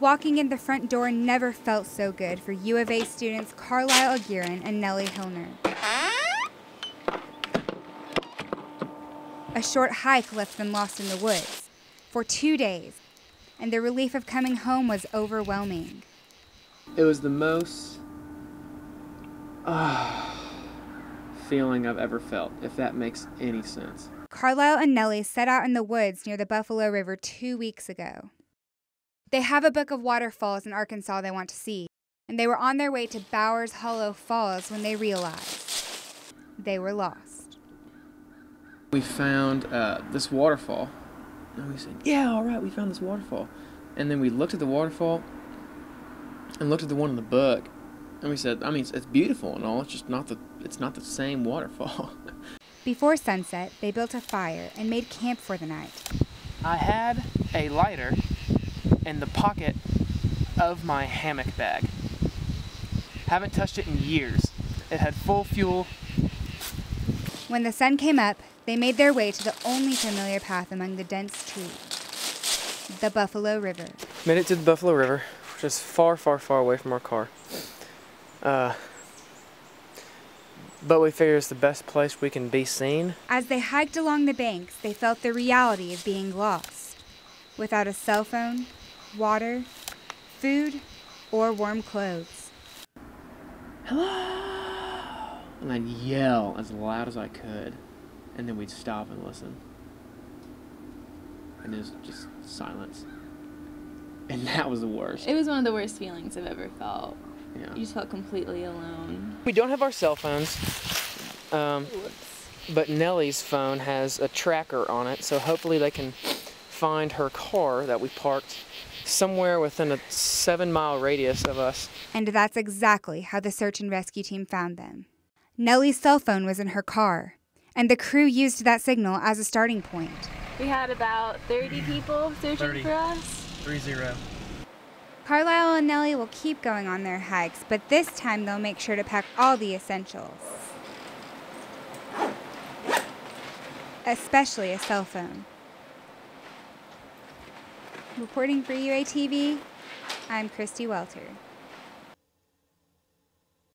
Walking in the front door never felt so good for U of A students Carlisle Aguirre and Nellie Hilner. A short hike left them lost in the woods for 2 days, and the relief of coming home was overwhelming. It was the most feeling I've ever felt, if that makes any sense. Carlisle and Nellie set out in the woods near the Buffalo River 2 weeks ago. They have a book of waterfalls in Arkansas they want to see, and they were on their way to Bowers Hollow Falls when they realized they were lost. We found this waterfall, and we said, yeah, all right, we found this waterfall. And then we looked at the waterfall and looked at the one in the book, and we said, I mean, it's beautiful and all, it's just not the same waterfall. Before sunset, they built a fire and made camp for the night. I had a lighter in the pocket of my hammock bag. Haven't touched it in years. It had full fuel. When the sun came up, they made their way to the only familiar path among the dense trees, the Buffalo River. Made it to the Buffalo River, which is far, far, far away from our car. But we figure it's the best place we can be seen. As they hiked along the banks, they felt the reality of being lost, without a cell phone, water, food, or warm clothes. Hello! And I'd yell as loud as I could, and then we'd stop and listen. And it was just silence. And that was the worst. It was one of the worst feelings I've ever felt. Yeah. You just felt completely alone. We don't have our cell phones, but Nellie's phone has a tracker on it, so hopefully they can find her car that we parked somewhere within a 7-mile radius of us. And that's exactly how the search and rescue team found them. Nellie's cell phone was in her car, and the crew used that signal as a starting point. We had about 30 people searching for us. 30. Carlisle and Nellie will keep going on their hikes, but this time they'll make sure to pack all the essentials, especially a cell phone. Reporting for UATV, I'm Christi Welter.